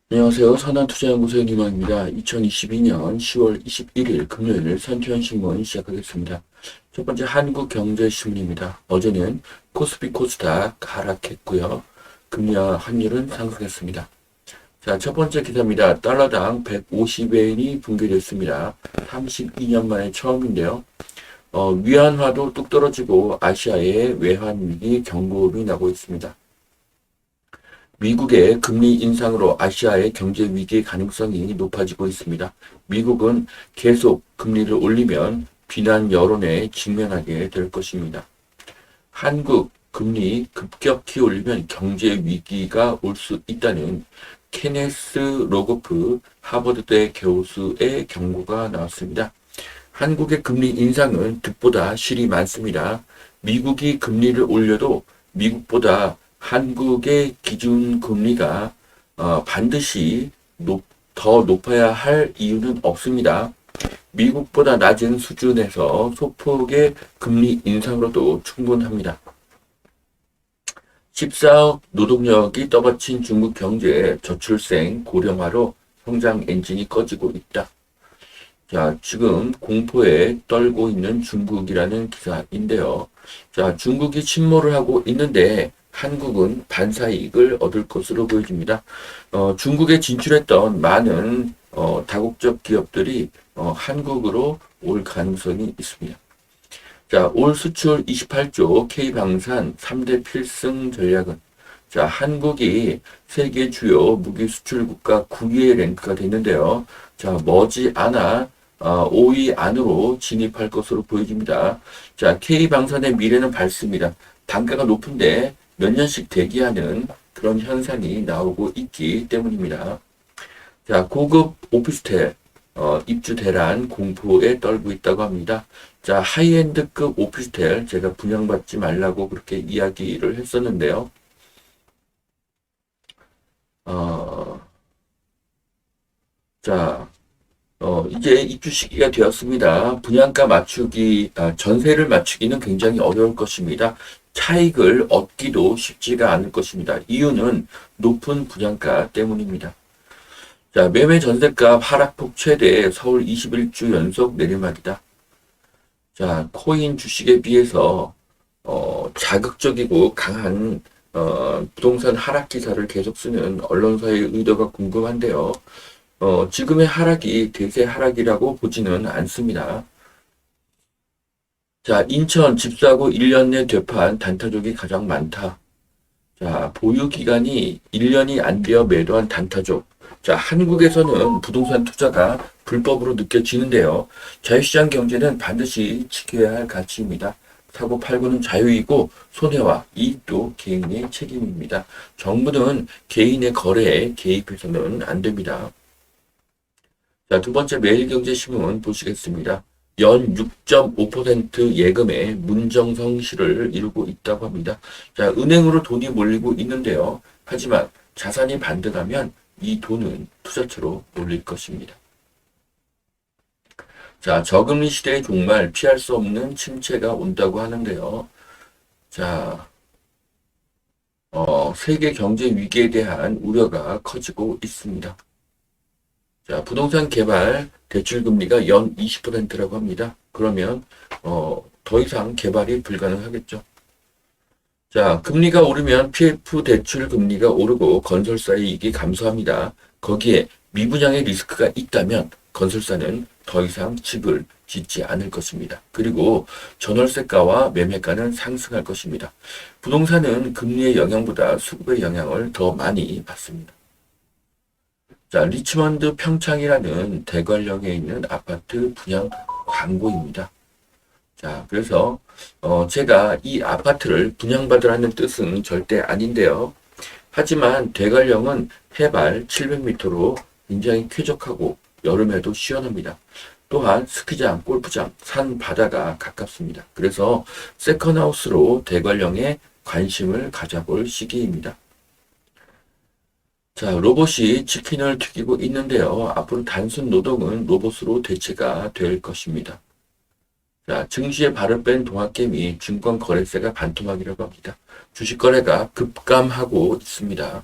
안녕하세요. 선한투자연구소의 김학입니다. 2022년 10월 21일 금요일 선투현신문 시작하겠습니다. 첫 번째 한국경제신문입니다. 어제는 코스피 코스닥 하락했고요. 금리와 환율은 상승했습니다. 자, 첫 번째 기사입니다. 달러당 150엔이 붕괴됐습니다. 32년 만에 처음인데요. 위안화도 뚝 떨어지고 아시아의 외환위기 경고음이 나고 있습니다. 미국의 금리 인상으로 아시아의 경제 위기 가능성이 높아지고 있습니다. 미국은 계속 금리를 올리면 비난 여론에 직면하게 될 것입니다. 한국 금리 급격히 올리면 경제 위기가 올 수 있다는 케네스 로고프 하버드대 교수의 경고가 나왔습니다. 한국의 금리 인상은 득보다 실이 많습니다. 미국이 금리를 올려도 미국보다 한국의 기준금리가 반드시 더 높아야 할 이유는 없습니다. 미국보다 낮은 수준에서 소폭의 금리 인상으로도 충분합니다. 14억 노동력이 떠받친 중국 경제 저출생 고령화로 성장 엔진이 꺼지고 있다. 자, 지금 공포에 떨고 있는 중국이라는 기사인데요. 자, 중국이 침몰을 하고 있는데 한국은 반사이익을 얻을 것으로 보여집니다. 중국에 진출했던 많은 다국적 기업들이 한국으로 올 가능성이 있습니다. 자, 올 수출 28조 K방산 3대 필승 전략은 자, 한국이 세계 주요 무기 수출 국가 9위에 랭크가 됐는데요. 자, 머지않아 5위 안으로 진입할 것으로 보여집니다. 자, K방산의 미래는 밝습니다. 단가가 높은데 몇 년씩 대기하는 그런 현상이 나오고 있기 때문입니다. 자, 고급 오피스텔 입주 대란 공포에 떨고 있다고 합니다. 자, 하이엔드급 오피스텔 제가 분양받지 말라고 그렇게 이야기를 했었는데요. 어, 자, 이제 입주 시기가 되었습니다. 분양가 맞추기, 전세를 맞추기는 굉장히 어려울 것입니다. 차익을 얻기도 쉽지가 않을 것입니다. 이유는 높은 분양가 때문입니다. 자, 매매 전세값 하락폭 최대 서울 21주 연속 내리막이다. 자, 코인 주식에 비해서 자극적이고 강한 부동산 하락 기사를 계속 쓰는 언론사의 의도가 궁금한데요. 지금의 하락이 대세 하락이라고 보지는 않습니다. 자, 인천 집 사고 1년 내 되판 단타족이 가장 많다. 자, 보유 기간이 1년이 안 되어 매도한 단타족. 자, 한국에서는 부동산 투자가 불법으로 느껴지는데요. 자유시장 경제는 반드시 지켜야 할 가치입니다. 사고 팔고는 자유이고 손해와 이익도 개인의 책임입니다. 정부는 개인의 거래에 개입해서는 안 됩니다. 자, 두 번째 매일경제신문 보시겠습니다. 연 6.5% 예금에 문정성시를 이루고 있다고 합니다. 자, 은행으로 돈이 몰리고 있는데요. 하지만 자산이 반등하면 이 돈은 투자처로 몰릴 것입니다. 자, 저금리 시대에 정말 피할 수 없는 침체가 온다고 하는데요. 자, 세계 경제 위기에 대한 우려가 커지고 있습니다. 자, 부동산 개발 대출 금리가 연 20%라고 합니다. 그러면 더 이상 개발이 불가능하겠죠. 자, 금리가 오르면 PF 대출 금리가 오르고 건설사의 이익이 감소합니다. 거기에 미분양의 리스크가 있다면 건설사는 더 이상 집을 짓지 않을 것입니다. 그리고 전월세가와 매매가는 상승할 것입니다. 부동산은 금리의 영향보다 수급의 영향을 더 많이 받습니다. 자, 리치먼드 평창이라는 대관령에 있는 아파트 분양 광고입니다. 자, 그래서 제가 이 아파트를 분양받으라는 뜻은 절대 아닌데요. 하지만 대관령은 해발 700m로 굉장히 쾌적하고 여름에도 시원합니다. 또한 스키장, 골프장, 산, 바다가 가깝습니다. 그래서 세컨하우스로 대관령에 관심을 가져볼 시기입니다. 자, 로봇이 치킨을 튀기고 있는데요. 앞으로 단순 노동은 로봇으로 대체가 될 것입니다. 자, 증시에 발을 뺀 동학개미 증권 거래세가 반토막이라고 합니다. 주식 거래가 급감하고 있습니다.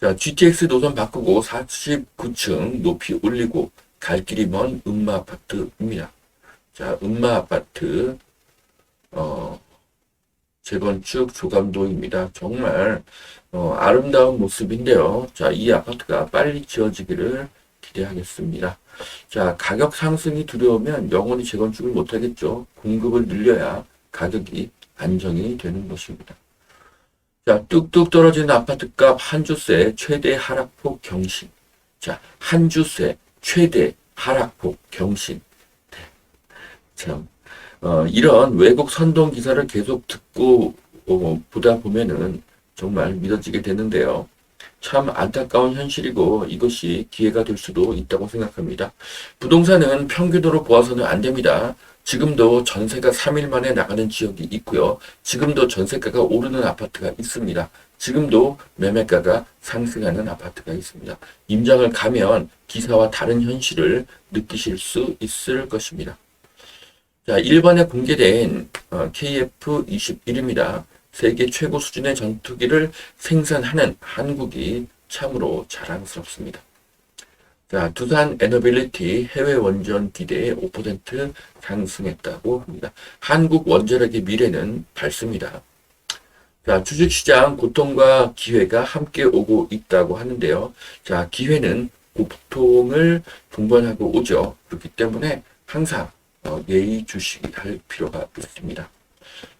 자, GTX 노선 바꾸고 49층 높이 올리고 갈 길이 먼 음마 아파트입니다. 자, 음마 아파트, 재건축 조감도입니다. 정말, 아름다운 모습인데요. 자, 이 아파트가 빨리 지어지기를 기대하겠습니다. 자, 가격 상승이 두려우면 영원히 재건축을 못하겠죠. 공급을 늘려야 가격이 안정이 되는 것입니다. 자, 뚝뚝 떨어지는 아파트값 한 주세 최대 하락폭 경신. 자, 한 주세 최대 하락폭 경신. 참, 이런 외국 선동 기사를 계속 듣고 보다 보면은 정말 믿어지게 되는데요. 참 안타까운 현실이고 이것이 기회가 될 수도 있다고 생각합니다. 부동산은 평균으로 보아서는 안 됩니다. 지금도 전세가 3일 만에 나가는 지역이 있고요. 지금도 전세가가 오르는 아파트가 있습니다. 지금도 매매가가 상승하는 아파트가 있습니다. 임장을 가면 기사와 다른 현실을 느끼실 수 있을 것입니다. 자, 1번에 공개된 KF21입니다. 세계 최고 수준의 전투기를 생산하는 한국이 참으로 자랑스럽습니다. 자, 두산 에너빌리티 해외 원전 기대 5% 상승했다고 합니다. 한국 원자력의 미래는 밝습니다. 자, 주식시장 고통과 기회가 함께 오고 있다고 하는데요. 자, 기회는 고통을 동반하고 오죠. 그렇기 때문에 항상 예의주시할 필요가 있습니다.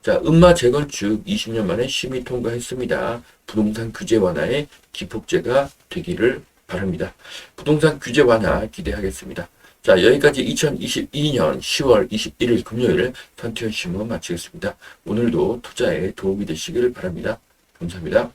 자, 음마 재건축 20년 만에 심의 통과했습니다. 부동산 규제 완화에 기폭제가 되기를 바랍니다. 부동산 규제 완화 기대하겠습니다. 자, 여기까지 2022년 10월 21일 금요일 선티원 신문 마치겠습니다. 오늘도 투자에 도움이 되시길 바랍니다. 감사합니다.